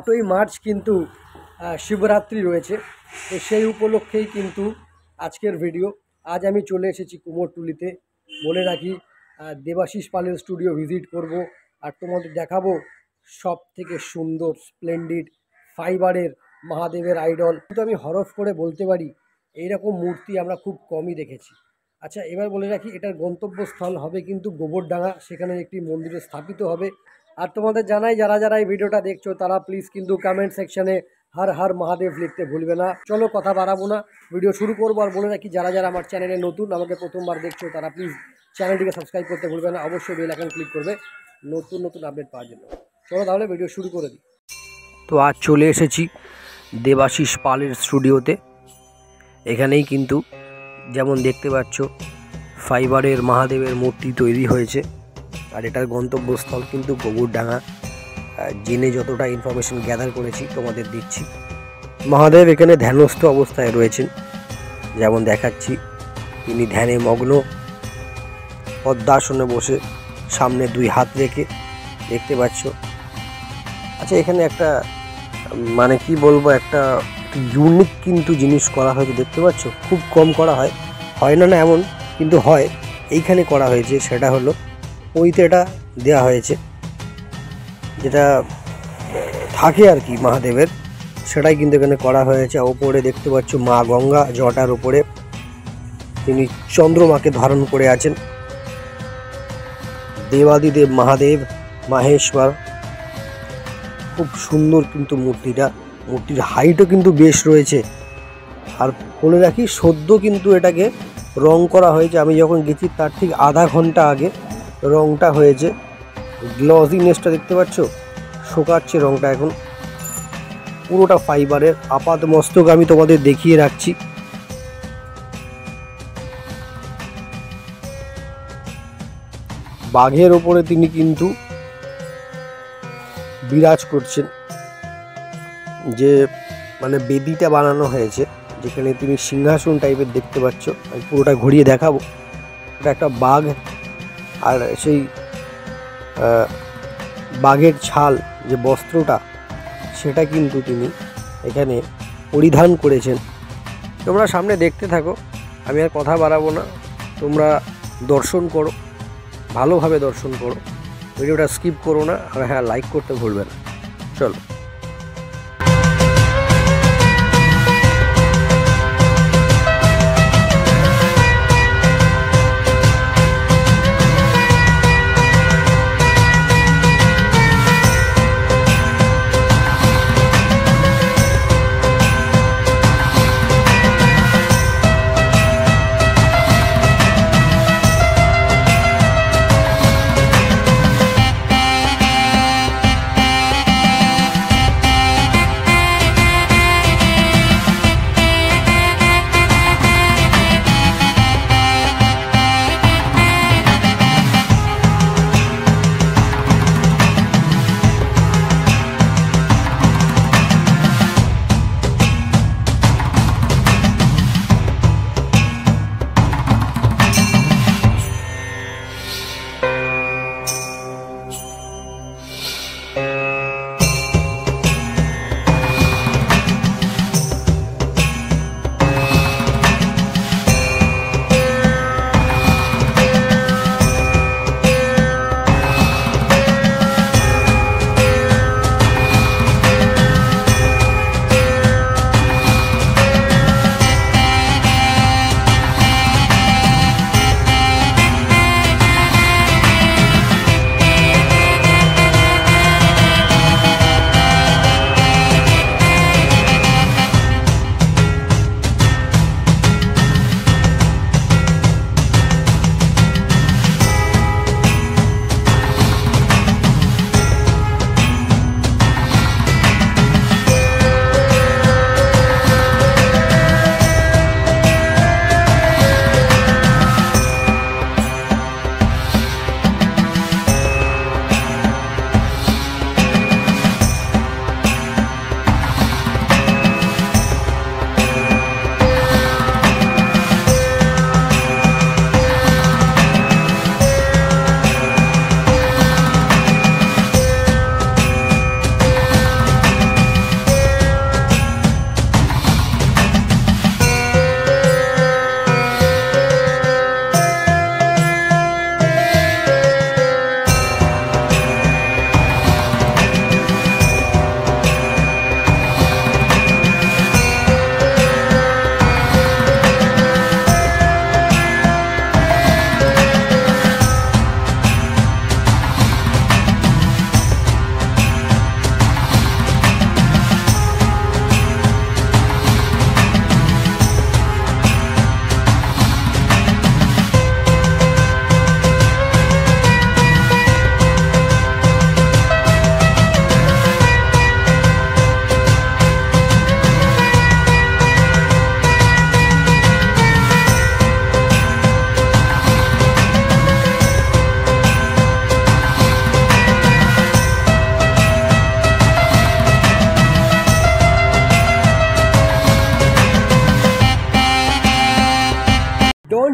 8ই March কিন্তু শিবরাত্রি রয়েছে, তো সেই উপলক্ষেই কিন্তু আজকের ভিডিও। আজ আমি চলে এসেছি কুমোরটুলিতে। বলে রাখি দেবাশিস পালের স্টুডিও ভিজিট করব, আর তোমাদের দেখাবো সব থেকে সুন্দর স্প্লেন্ডিড ফাইবারের মহাদেবের আইডল। কিন্তু আমি হরফ করে বলতে পারি এইরকম মূর্তি আমরা খুব কমই দেখেছি। আচ্ছা, এবার বলে রাখি এটার গন্তব্যস্থল হবে কিন্তু গোবরডাঙ্গা, সেখানে একটি মন্দিরে স্থাপিত হবে। আর তোমাদের জানাই, যারা যারা এই ভিডিওটা দেখছো তারা প্লিজ কিন্তু কমেন্ট সেকশনে হর হর মহাদেব লিখতে ভুলবে না। চলো কথা বাড়াবো না, ভিডিও শুরু করবো। আর বলে রাখি যারা যারা আমার চ্যানেলে নতুন, আমাকে প্রথমবার দেখছো, তারা প্লিজ চ্যানেলটিকে সাবস্ক্রাইব করতে ভুলবে না। অবশ্যই বেল আইকন ক্লিক করবে নতুন নতুন আপডেট পাওয়ার জন্য। চলো তাহলে ভিডিও শুরু করে দিই। তো আজ চলে এসেছি দেবাশিস পালের স্টুডিওতে। এখানেই কিন্তু যেমন দেখতে পাচ্ছ ফাইবারের মহাদেবের মূর্তি তৈরি হয়েছে, আর এটার গন্তব্যস্থল কিন্তু গোবরডাঙ্গা। জেনে যতটা ইনফরমেশন গ্যাদার করেছি তোমাদের দিচ্ছি। মহাদেব এখানে ধ্যানস্থ অবস্থায় রয়েছেন, যেমন দেখাচ্ছি তিনি ধ্যানে মগ্ন, পদ্মাসনে বসে, সামনে 2 হাত রেখে দেখতে পাচ্ছ। আচ্ছা, এখানে একটা মানে কি বলবো, একটা ইউনিক কিন্তু জিনিস করা হয়েছে, দেখতে পাচ্ছ। খুব কম করা হয়, হয় না এমন, কিন্তু হয়। এইখানে করা হয়েছে, সেটা হলো পৈতেটা দেওয়া হয়েছে, যেটা থাকে আর কি মহাদেবের, সেটাই কিন্তু এখানে করা হয়েছে। ওপরে দেখতে পাচ্ছ মা গঙ্গা, জটার উপরে তিনি চন্দ্রমাকে ধারণ করে আছেন। দেবাদিদেব মহাদেব মাহেশ্বর, খুব সুন্দর কিন্তু মূর্তির হাইটও কিন্তু বেশ রয়েছে। আর বলে রাখি সদ্য কিন্তু এটাকে রং করা হয়েছে। আমি যখন গেছি তার ঠিক আধা ঘন্টা আগে রংটা হয়েছে। গ্লজিনেসটা দেখতে পাচ্ছ, শোকাচ্ছে রংটা এখন। পুরোটা ফাইবারের। আপাত মস্তক আমি তোমাদের দেখিয়ে রাখছি। বাঘের ওপরে তিনি কিন্তু বিরাজ করছেন, যে মানে বেদিটা বানানো হয়েছে, যেখানে তিনি সিংহাসন টাইপের দেখতে পাচ্ছ। আমি পুরোটা ঘুরিয়ে দেখাবো। ওটা একটা বাঘ, আর সেই বাঘের ছাল যে বস্ত্রটা, সেটা কিন্তু তিনি এখানে পরিধান করেছেন। তোমরা সামনে দেখতে থাকো, আমি আর কথা বাড়াবো না। তোমরা দর্শন করো, ভালোভাবে দর্শন করো, ভিডিওটা স্কিপ করো না। আর হ্যাঁ, লাইক করতে ভুলবে না। চলো।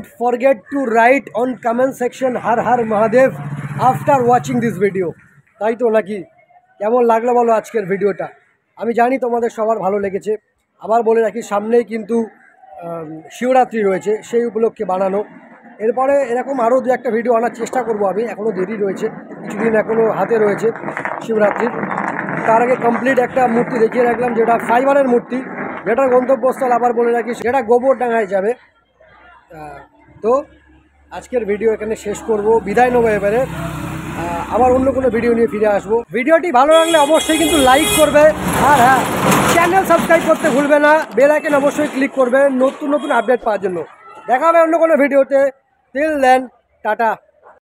don't forget to write on comment section har har Mahadev after watching this video. তাই তো নাকি? কেমন লাগলো বলো আজকের ভিডিওটা? আমি জানি তোমাদের সবার ভালো লেগেছে। আবার বলে রাখি, সামনেই কিন্তু শিবরাত্রি রয়েছে, সেই উপলক্ষে বানানো। এরপরে এরকম আরও দু একটা ভিডিও আনার চেষ্টা করব আমি। এখনও দেরি রয়েছে, কিছুদিন এখনও হাতে রয়েছে শিবরাত্রির। তার আগে কমপ্লিট একটা মূর্তি দেখিয়ে রাখলাম, যেটা ফাইবারের মূর্তি, যেটার গন্তব্যস্থল আবার বলে রাখি সেটা গোবরডাঙ্গায় যাবে। তো আজকের ভিডিও এখানে শেষ করব, বিদায় নেবো এবারে। আবার অন্য কোনো ভিডিও নিয়ে ফিরে আসবো। ভিডিওটি ভালো লাগলে অবশ্যই কিন্তু লাইক করবে, আর হ্যাঁ, চ্যানেল সাবস্ক্রাইব করতে ভুলবে না, বেল আইকন অবশ্যই ক্লিক করবে নতুন নতুন আপডেট পাওয়ার জন্য। দেখা হবে অন্য কোনো ভিডিওতে। Till then, tata.